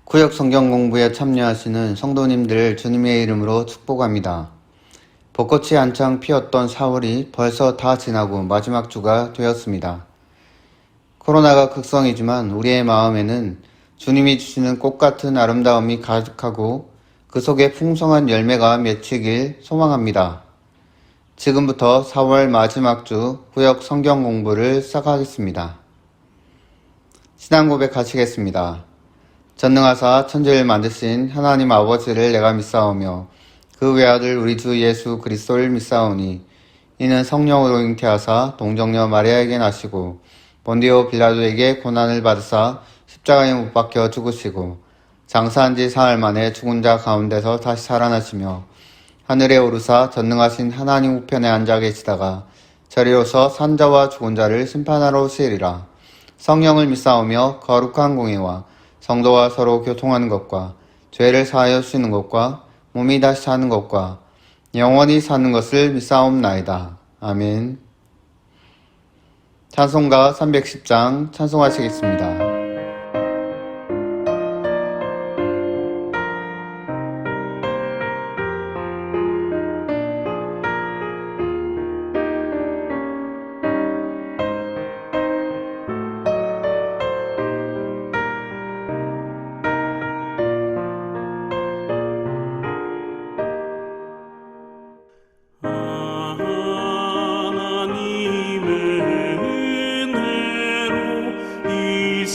구역 성경 공부에 참여하시는 성도님들 주님의 이름으로 축복합니다. 벚꽃이 한창 피었던 4월이 벌써 다 지나고 마지막 주가 되었습니다. 코로나가 극성이지만 우리의 마음에는 주님이 주시는 꽃 같은 아름다움이 가득하고 그 속에 풍성한 열매가 맺히길 소망합니다. 지금부터 4월 마지막 주 구역 성경 공부를 시작하겠습니다. 신앙 고백하시겠습니다. 전능하사 천지를 만드신 하나님 아버지를 내가 믿사오며 그 외아들 우리 주 예수 그리스도를 믿사오니 이는 성령으로 잉태하사 동정녀 마리아에게 나시고 본디오 빌라도에게 고난을 받으사 십자가에 못 박혀 죽으시고 장사한 지 사흘 만에 죽은 자 가운데서 다시 살아나시며 하늘에 오르사 전능하신 하나님 우편에 앉아 계시다가 저리로서 산자와 죽은 자를 심판하러 오시리라. 성령을 믿사오며 거룩한 공예와 성도와 서로 교통하는 것과 죄를 사하여 주시는 것과 몸이 다시 사는 것과 영원히 사는 것을 믿사옵나이다. 아멘. 찬송가 310장 찬송하시겠습니다. 하나님의 은혜로 이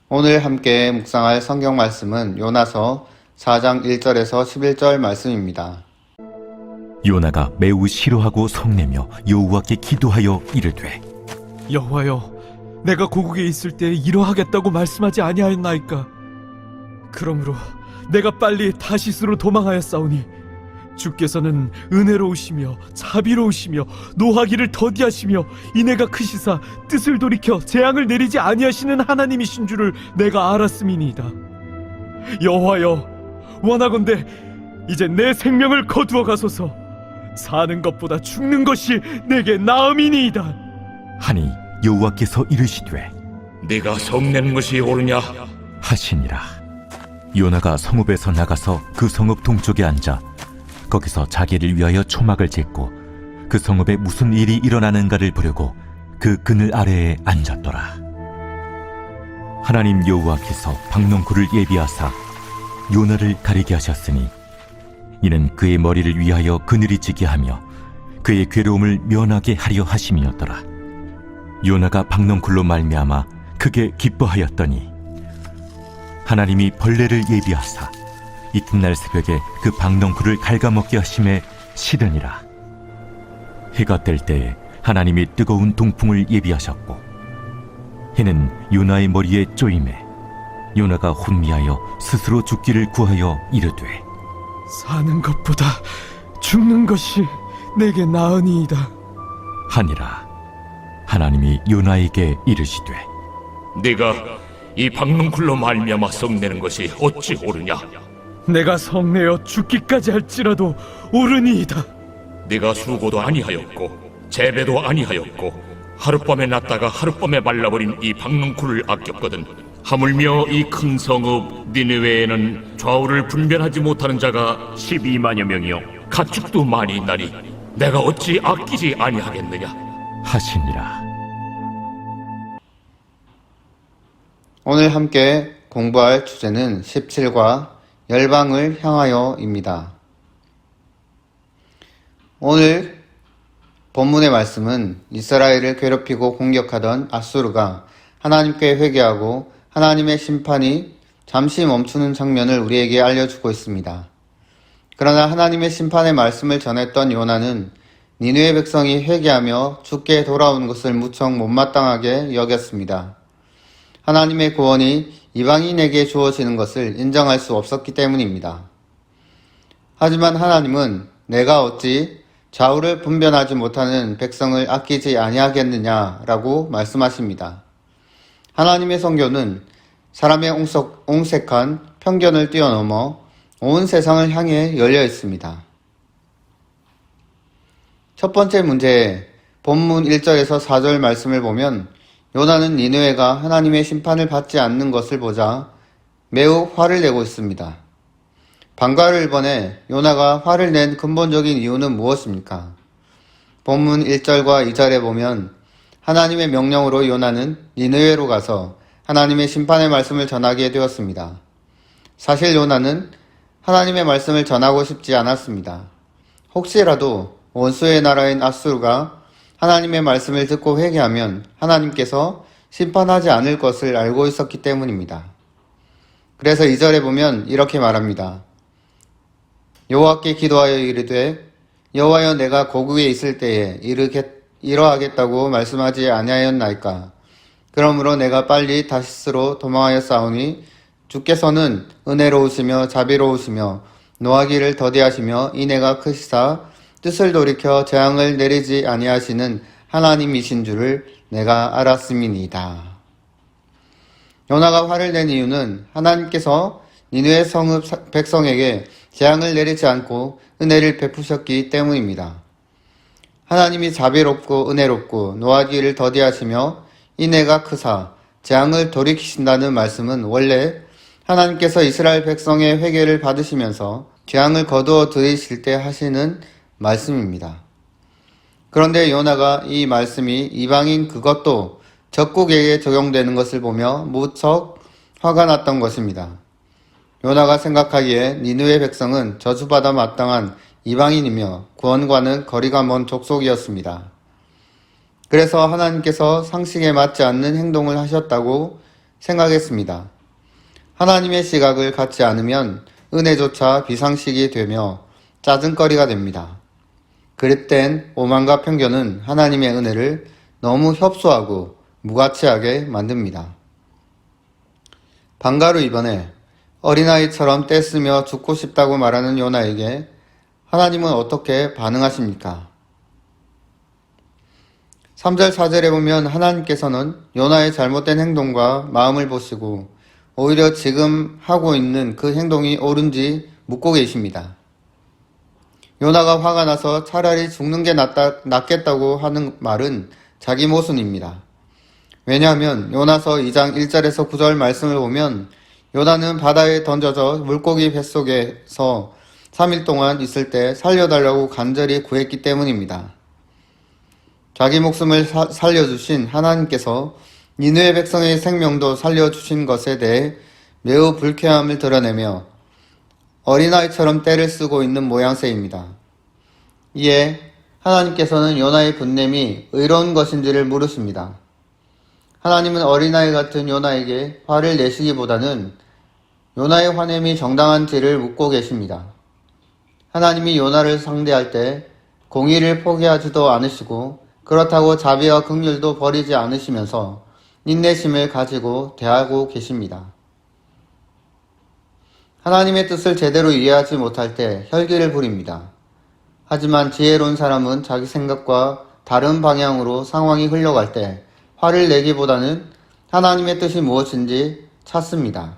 오늘 함께 묵상할 성경 말씀은 요나서 4장 1절에서 11절 말씀입니다. 요나가 매우 싫어하고 성내며 여호와께 기도하여 이르되, 여호와여, 내가 고국에 있을 때 이러하겠다고 말씀하지 아니하였나이까? 그러므로 내가 빨리 다시스로 도망하였사오니 주께서는 은혜로우시며 자비로우시며 노하기를 더디하시며 인애가 크시사 뜻을 돌이켜 재앙을 내리지 아니하시는 하나님이신 줄을 내가 알았음이니이다. 여호와여, 원하건대 이제 내 생명을 거두어 가소서. 사는 것보다 죽는 것이 내게 나음이니이다. 하니 여호와께서 이르시되, 네가 성내는 것이 옳으냐? 하시니라. 요나가 성읍에서 나가서 그 성읍 동쪽에 앉아 거기서 자기를 위하여 초막을 짓고 그 성읍에 무슨 일이 일어나는가를 보려고 그 그늘 아래에 앉았더라. 하나님 여호와께서 박농쿨을 예비하사 요나를 가리게 하셨으니 이는 그의 머리를 위하여 그늘이 지게 하며 그의 괴로움을 면하게 하려 하심이었더라. 요나가 박농쿨로 말미암아 크게 기뻐하였더니 하나님이 벌레를 예비하사 이튿날 새벽에 그 박농쿨을 갉아먹게 하심에 싫으니라. 해가 뜰 때에 하나님이 뜨거운 동풍을 예비하셨고 해는 요나의 머리에 쪼임에 요나가 혼미하여 스스로 죽기를 구하여 이르되, 사는 것보다 죽는 것이 내게 나으니이다. 하니라. 하나님이 요나에게 이르시되, 네가 이 박농쿨로 말미암아 성내는 것이 어찌 옳으냐? 내가 성내어 죽기까지 할지라도 옳으니이다. 네가 수고도 아니하였고 재배도 아니하였고 하룻밤에 났다가 하룻밤에 말라버린 이 박농쿨을 아꼈거든. 하물며 이 큰 성읍 니느웨에는 좌우를 분별하지 못하는 자가 12만여 명이요 가축도 많이 있나니 내가 어찌 아끼지 아니하겠느냐? 하시니라. 오늘 함께 공부할 주제는 17과 열방을 향하여입니다. 오늘 본문의 말씀은 이스라엘을 괴롭히고 공격하던 아수르가 하나님께 회개하고 하나님의 심판이 잠시 멈추는 장면을 우리에게 알려주고 있습니다. 그러나 하나님의 심판의 말씀을 전했던 요나는 니느웨 백성이 회개하며 주께 돌아오는 것을 무척 못마땅하게 여겼습니다. 하나님의 구원이 이방인에게 주어지는 것을 인정할 수 없었기 때문입니다. 하지만 하나님은 내가 어찌 좌우를 분별하지 못하는 백성을 아끼지 아니하겠느냐라고 말씀하십니다. 하나님의 선교는 사람의 옹색한 편견을 뛰어넘어 온 세상을 향해 열려 있습니다. 첫 번째 문제, 본문 1절에서 4절 말씀을 보면 요나는 니느웨가 하나님의 심판을 받지 않는 것을 보자 매우 화를 내고 있습니다. 방과를 번에 요나가 화를 낸 근본적인 이유는 무엇입니까? 본문 1절과 2절에 보면 하나님의 명령으로 요나는 니느웨로 가서 하나님의 심판의 말씀을 전하게 되었습니다. 사실 요나는 하나님의 말씀을 전하고 싶지 않았습니다. 혹시라도 원수의 나라인 아수르가 하나님의 말씀을 듣고 회개하면 하나님께서 심판하지 않을 것을 알고 있었기 때문입니다. 그래서 2절에 보면 이렇게 말합니다. 여호와께 기도하여 이르되 여호와여, 내가 고국에 있을 때에 이러하겠다고 말씀하지 아니하였나이까? 그러므로 내가 빨리 다시스로 도망하였사오니 주께서는 은혜로우시며 자비로우시며 노하기를 더디하시며 인애가 크시사 뜻을 돌이켜 재앙을 내리지 아니하시는 하나님이신 줄을 내가 알았음이니이다. 요나가 화를 낸 이유는 하나님께서 니느웨 성읍 백성에게 재앙을 내리지 않고 은혜를 베푸셨기 때문입니다. 하나님이 자비롭고 은혜롭고 노하기를 더디하시며 인애가 크사 재앙을 돌이키신다는 말씀은 원래 하나님께서 이스라엘 백성의 회개를 받으시면서 재앙을 거두어 들이실 때 하시는 말씀입니다. 그런데 요나가 이 말씀이 이방인 그것도 적국에게 적용되는 것을 보며 무척 화가 났던 것입니다. 요나가 생각하기에 니느웨 백성은 저주받아 마땅한 이방인이며 구원과는 거리가 먼 족속이었습니다. 그래서 하나님께서 상식에 맞지 않는 행동을 하셨다고 생각했습니다. 하나님의 시각을 갖지 않으면 은혜조차 비상식이 되며 짜증거리가 됩니다. 그릇된 오만과 편견은 하나님의 은혜를 너무 협소하고 무가치하게 만듭니다. 방가루 이번에 어린아이처럼 떼쓰며 죽고 싶다고 말하는 요나에게 하나님은 어떻게 반응하십니까? 3절 4절에 보면 하나님께서는 요나의 잘못된 행동과 마음을 보시고 오히려 지금 하고 있는 그 행동이 옳은지 묻고 계십니다. 요나가 화가 나서 차라리 죽는 게 낫겠다고 하는 말은 자기 모순입니다. 왜냐하면 요나서 2장 1절에서 9절 말씀을 보면 요나는 바다에 던져져 물고기 뱃속에서 3일 동안 있을 때 살려달라고 간절히 구했기 때문입니다. 자기 목숨을 살려주신 하나님께서 니느웨 백성의 생명도 살려주신 것에 대해 매우 불쾌함을 드러내며 어린아이처럼 떼를 쓰고 있는 모양새입니다. 이에 하나님께서는 요나의 분냄이 의로운 것인지를 물으십니다. 하나님은 어린아이 같은 요나에게 화를 내시기보다는 요나의 화냄이 정당한지를 묻고 계십니다. 하나님이 요나를 상대할 때 공의를 포기하지도 않으시고 그렇다고 자비와 긍휼도 버리지 않으시면서 인내심을 가지고 대하고 계십니다. 하나님의 뜻을 제대로 이해하지 못할 때 혈기를 부립니다. 하지만 지혜로운 사람은 자기 생각과 다른 방향으로 상황이 흘러갈 때 화를 내기보다는 하나님의 뜻이 무엇인지 찾습니다.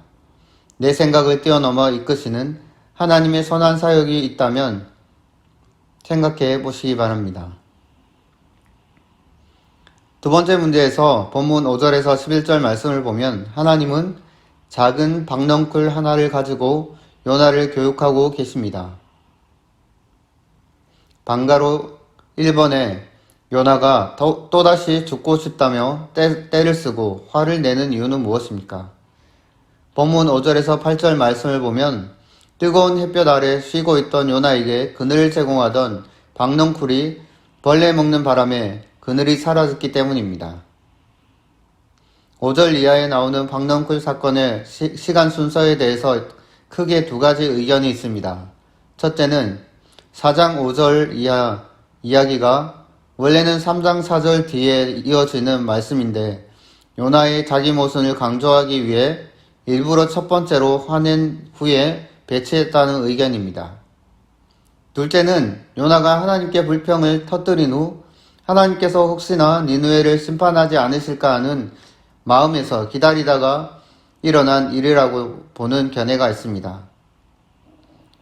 내 생각을 뛰어넘어 이끄시는 하나님의 선한 사역이 있다면 생각해 보시기 바랍니다. 두 번째 문제에서 본문 5절에서 11절 말씀을 보면 하나님은 작은 박넝쿨 하나를 가지고 요나를 교육하고 계십니다. 방가로 1번에 요나가 또다시 죽고 싶다며 떼를 쓰고 화를 내는 이유는 무엇입니까? 본문 5절에서 8절 말씀을 보면 뜨거운 햇볕 아래 쉬고 있던 요나에게 그늘을 제공하던 박넝쿨이 벌레 먹는 바람에 그늘이 사라졌기 때문입니다. 5절 이하에 나오는 박넝쿨 사건의 시간 순서에 대해서 크게 두 가지 의견이 있습니다. 첫째는 4장 5절 이하 이야기가 원래는 3장 4절 뒤에 이어지는 말씀인데 요나의 자기 모순을 강조하기 위해 일부러 첫 번째로 화낸 후에 배치했다는 의견입니다. 둘째는 요나가 하나님께 불평을 터뜨린 후 하나님께서 혹시나 니느웨를 심판하지 않으실까 하는 마음에서 기다리다가 일어난 일이라고 보는 견해가 있습니다.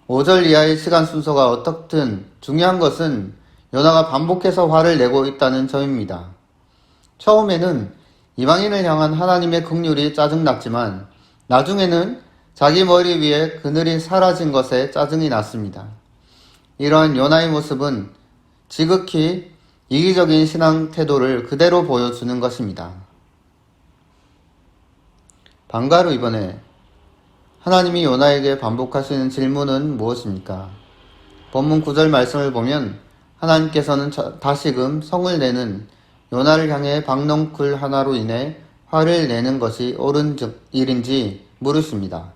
5절 이하의 시간 순서가 어떻든 중요한 것은 요나가 반복해서 화를 내고 있다는 점입니다. 처음에는 이방인을 향한 하나님의 긍휼이 짜증났지만 나중에는 자기 머리 위에 그늘이 사라진 것에 짜증이 났습니다. 이러한 요나의 모습은 지극히 이기적인 신앙 태도를 그대로 보여주는 것입니다. 방가루 이번에 하나님이 요나에게 반복하시는 질문은 무엇입니까? 본문 9절 말씀을 보면 하나님께서는 다시금 성을 내는 요나를 향해 박넝쿨 하나로 인해 화를 내는 것이 옳은 일인지 물으십니다.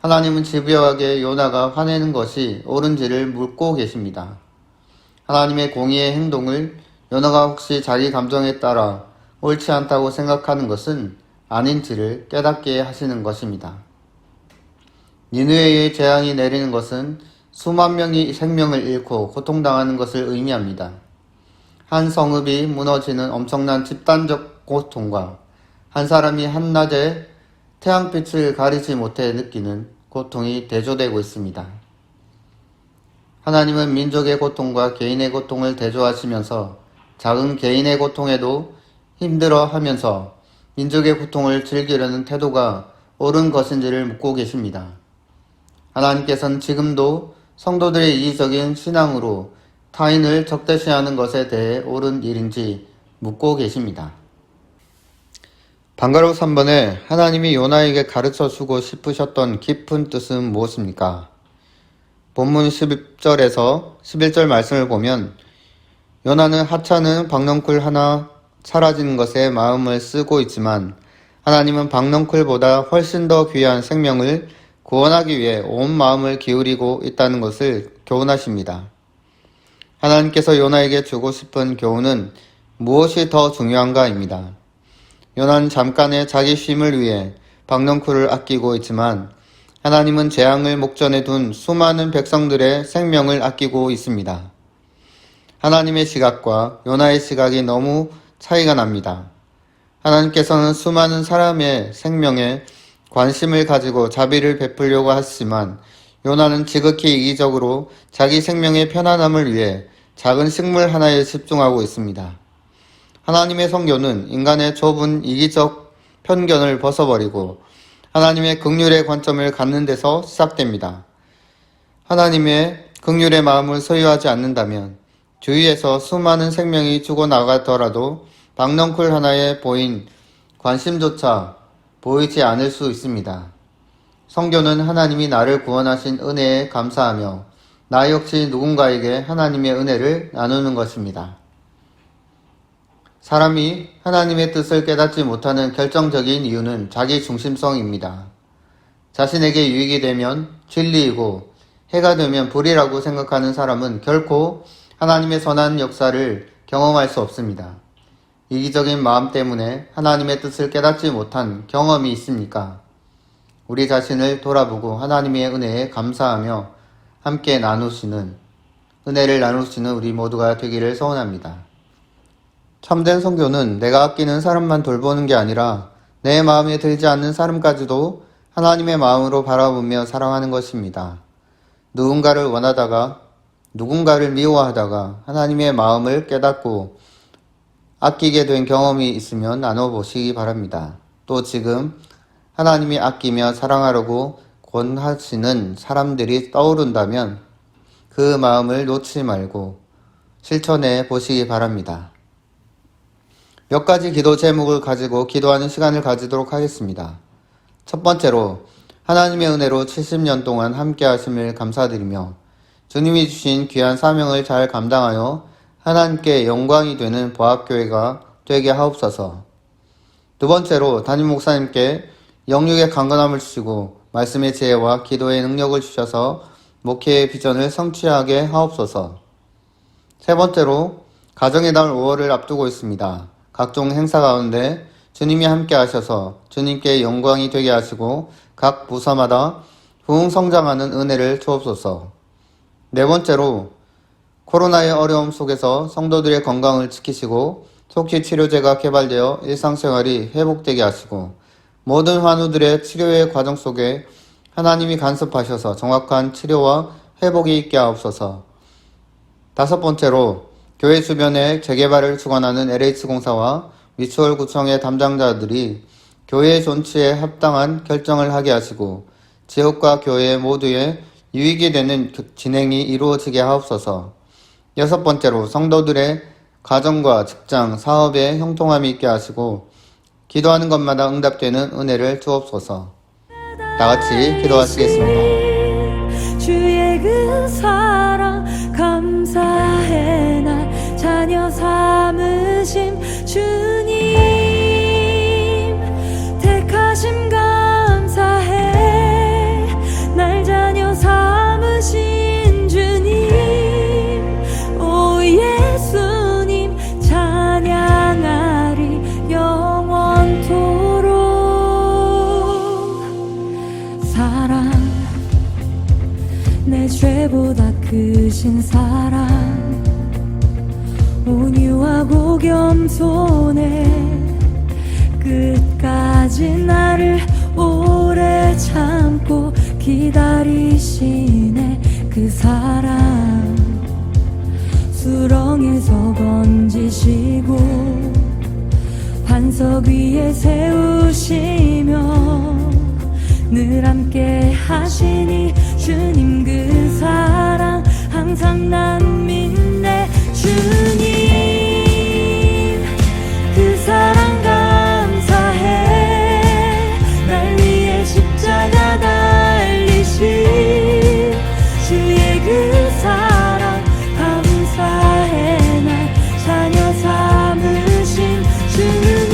하나님은 집요하게 요나가 화내는 것이 옳은지를 묻고 계십니다. 하나님의 공의의 행동을 요나가 혹시 자기 감정에 따라 옳지 않다고 생각하는 것은 아닌지를 깨닫게 하시는 것입니다. 니느웨의 재앙이 내리는 것은 수만 명이 생명을 잃고 고통당하는 것을 의미합니다. 한 성읍이 무너지는 엄청난 집단적 고통과 한 사람이 한낮에 태양빛을 가리지 못해 느끼는 고통이 대조되고 있습니다. 하나님은 민족의 고통과 개인의 고통을 대조하시면서 작은 개인의 고통에도 힘들어하면서 민족의 고통을 즐기려는 태도가 옳은 것인지를 묻고 계십니다. 하나님께서는 지금도 성도들의 이기적인 신앙으로 타인을 적대시하는 것에 대해 옳은 일인지 묻고 계십니다. 방가로 3번에 하나님이 요나에게 가르쳐주고 싶으셨던 깊은 뜻은 무엇입니까? 본문 10절에서 11절 말씀을 보면 요나는 하찮은 박넝쿨 하나 사라지는 것에 마음을 쓰고 있지만 하나님은 박넝쿨보다 훨씬 더 귀한 생명을 구원하기 위해 온 마음을 기울이고 있다는 것을 교훈하십니다. 하나님께서 요나에게 주고 싶은 교훈은 무엇이 더 중요한가입니다. 요나는 잠깐의 자기 쉼을 위해 박넝쿨을 아끼고 있지만 하나님은 재앙을 목전에 둔 수많은 백성들의 생명을 아끼고 있습니다. 하나님의 시각과 요나의 시각이 너무 차이가 납니다. 하나님께서는 수많은 사람의 생명에 관심을 가지고 자비를 베풀려고 하시지만 요나는 지극히 이기적으로 자기 생명의 편안함을 위해 작은 식물 하나에 집중하고 있습니다. 하나님의 성교는 인간의 좁은 이기적 편견을 벗어버리고 하나님의 긍휼의 관점을 갖는 데서 시작됩니다. 하나님의 긍휼의 마음을 소유하지 않는다면 주위에서 수많은 생명이 죽어나가더라도 박넝쿨 하나에 보인 관심조차 보이지 않을 수 있습니다. 성교는 하나님이 나를 구원하신 은혜에 감사하며 나 역시 누군가에게 하나님의 은혜를 나누는 것입니다. 사람이 하나님의 뜻을 깨닫지 못하는 결정적인 이유는 자기 중심성입니다. 자신에게 유익이 되면 진리이고 해가 되면 불이라고 생각하는 사람은 결코 하나님의 선한 역사를 경험할 수 없습니다. 이기적인 마음 때문에 하나님의 뜻을 깨닫지 못한 경험이 있습니까? 우리 자신을 돌아보고 하나님의 은혜에 감사하며 함께 은혜를 나누시는 우리 모두가 되기를 소원합니다. 참된 선교는 내가 아끼는 사람만 돌보는 게 아니라 내 마음에 들지 않는 사람까지도 하나님의 마음으로 바라보며 사랑하는 것입니다. 누군가를 원하다가 누군가를 미워하다가 하나님의 마음을 깨닫고 아끼게 된 경험이 있으면 나눠보시기 바랍니다. 또 지금 하나님이 아끼며 사랑하려고 권하시는 사람들이 떠오른다면 그 마음을 놓지 말고 실천해 보시기 바랍니다. 몇 가지 기도 제목을 가지고 기도하는 시간을 가지도록 하겠습니다. 첫 번째로 하나님의 은혜로 70년 동안 함께 하심을 감사드리며 주님이 주신 귀한 사명을 잘 감당하여 하나님께 영광이 되는 보학교회가 되게 하옵소서. 두 번째로 담임 목사님께 영육의 강건함을 주시고 말씀의 지혜와 기도의 능력을 주셔서 목회의 비전을 성취하게 하옵소서. 세 번째로 가정의 날 5월을 앞두고 있습니다. 각종 행사 가운데 주님이 함께 하셔서 주님께 영광이 되게 하시고 각 부서마다 부흥 성장하는 은혜를 주옵소서. 네 번째로 코로나의 어려움 속에서 성도들의 건강을 지키시고 속히 치료제가 개발되어 일상생활이 회복되게 하시고 모든 환우들의 치료의 과정 속에 하나님이 간섭하셔서 정확한 치료와 회복이 있게 하옵소서. 다섯 번째로 교회 주변에 재개발을 주관하는 LH공사와 미추홀구청의 담당자들이 교회의 존치에 합당한 결정을 하게 하시고 지역과 교회 모두에 유익이 되는 진행이 이루어지게 하옵소서. 여섯 번째로 성도들의 가정과 직장, 사업에 형통함이 있게 하시고 기도하는 것마다 응답되는 은혜를 주옵소서. 다 같이 기도하시겠습니다. 주의 그 사랑 감사해 날 자녀 삼으심 주님 택하심 감사해 날 자녀 삼으신 주님 오 예수님 찬양하리 영원토록 사랑 내 죄보다 크신 사랑 온유하고 겸손해 끝까지 나를 오래 참고 기다리시네 그 사랑 수렁에서 건지시고 반석 위에 세우시며 늘 함께 하시니 주님 그 사랑 항상 난 믿네 주님 그 사랑 감사해 날 위해 십자가 달리신 주의 그 사랑 감사해 날 자녀 삼으신 주님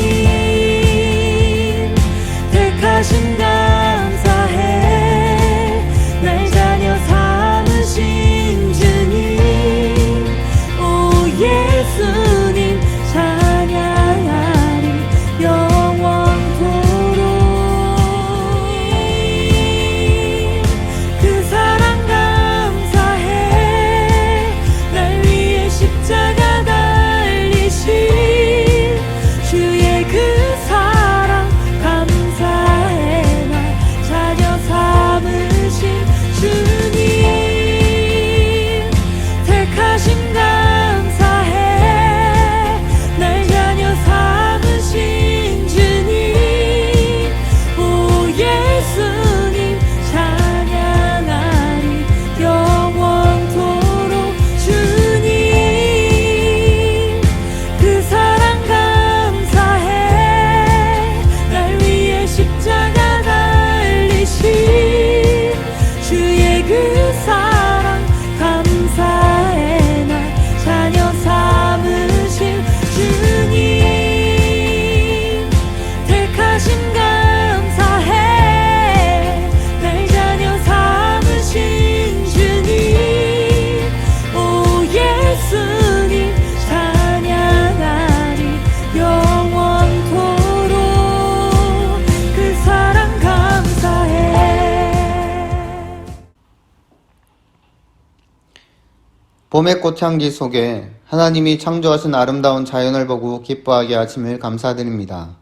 봄의 꽃향기 속에 하나님이 창조하신 아름다운 자연을 보고 기뻐하게 하심을 감사드립니다.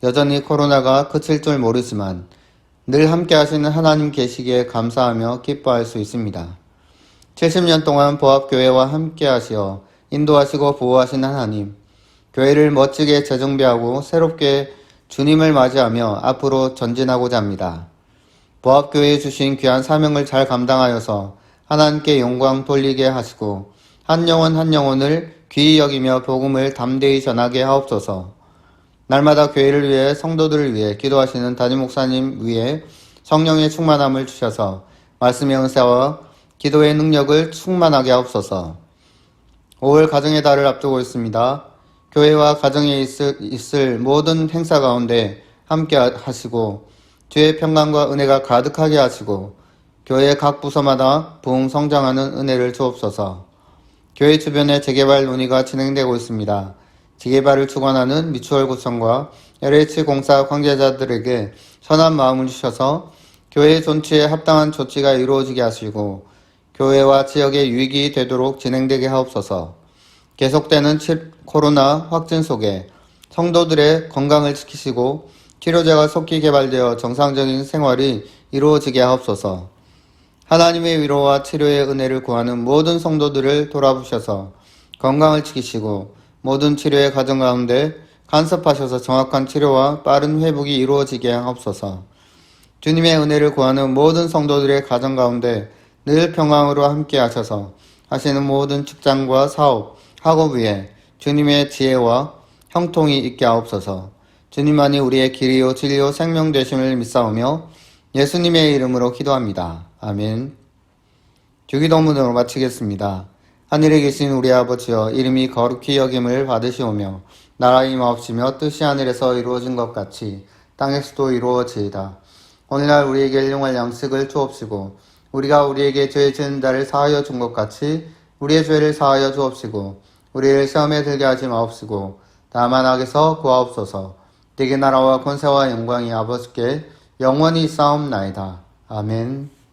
여전히 코로나가 그칠 줄 모르지만 늘 함께 하시는 하나님 계시기에 감사하며 기뻐할 수 있습니다. 70년 동안 보합교회와 함께 하시어 인도하시고 보호하신 하나님, 교회를 멋지게 재정비하고 새롭게 주님을 맞이하며 앞으로 전진하고자 합니다. 보합교회에 주신 귀한 사명을 잘 감당하여서 하나님께 영광 돌리게 하시고 한 영혼 한 영혼을 귀히 여기며 복음을 담대히 전하게 하옵소서. 날마다 교회를 위해 성도들을 위해 기도하시는 담임 목사님 위에 성령의 충만함을 주셔서 말씀의 은사와 기도의 능력을 충만하게 하옵소서. 5월 가정의 달을 앞두고 있습니다. 교회와 가정에 있을 모든 행사 가운데 함께 하시고 주의 평강과 은혜가 가득하게 하시고 교회 각 부서마다 부흥 성장하는 은혜를 주옵소서. 교회 주변에 재개발 논의가 진행되고 있습니다. 재개발을 주관하는 미추홀 구청과 LH 공사 관계자들에게 선한 마음을 주셔서 교회 존치에 합당한 조치가 이루어지게 하시고 교회와 지역의 유익이 되도록 진행되게 하옵소서. 계속되는 코로나 확진 속에 성도들의 건강을 지키시고 치료제가 속히 개발되어 정상적인 생활이 이루어지게 하옵소서. 하나님의 위로와 치료의 은혜를 구하는 모든 성도들을 돌아보셔서 건강을 지키시고 모든 치료의 과정 가운데 간섭하셔서 정확한 치료와 빠른 회복이 이루어지게 하옵소서. 주님의 은혜를 구하는 모든 성도들의 가정 가운데 늘 평강으로 함께 하셔서 하시는 모든 직장과 사업, 학업 위에 주님의 지혜와 형통이 있게 하옵소서. 주님만이 우리의 길이요 진리요 생명 되심을 믿사오며 예수님의 이름으로 기도합니다. 아멘. 주기도문으로 마치겠습니다. 하늘에 계신 우리 아버지여, 이름이 거룩히 여김을 받으시오며 나라의 임하옵시며 뜻이 하늘에서 이루어진 것 같이 땅에서도 이루어지이다. 오늘날 우리에게 일용할 양식을 주옵시고 우리가 우리에게 죄 지은 자를 사하여 준 것 같이 우리의 죄를 사하여 주옵시고 우리를 시험에 들게 하지 마옵시고 다만 악에서 구하옵소서. 네게 나라와 권세와 영광이 아버지께 영원히 있사옵나이다. 아멘.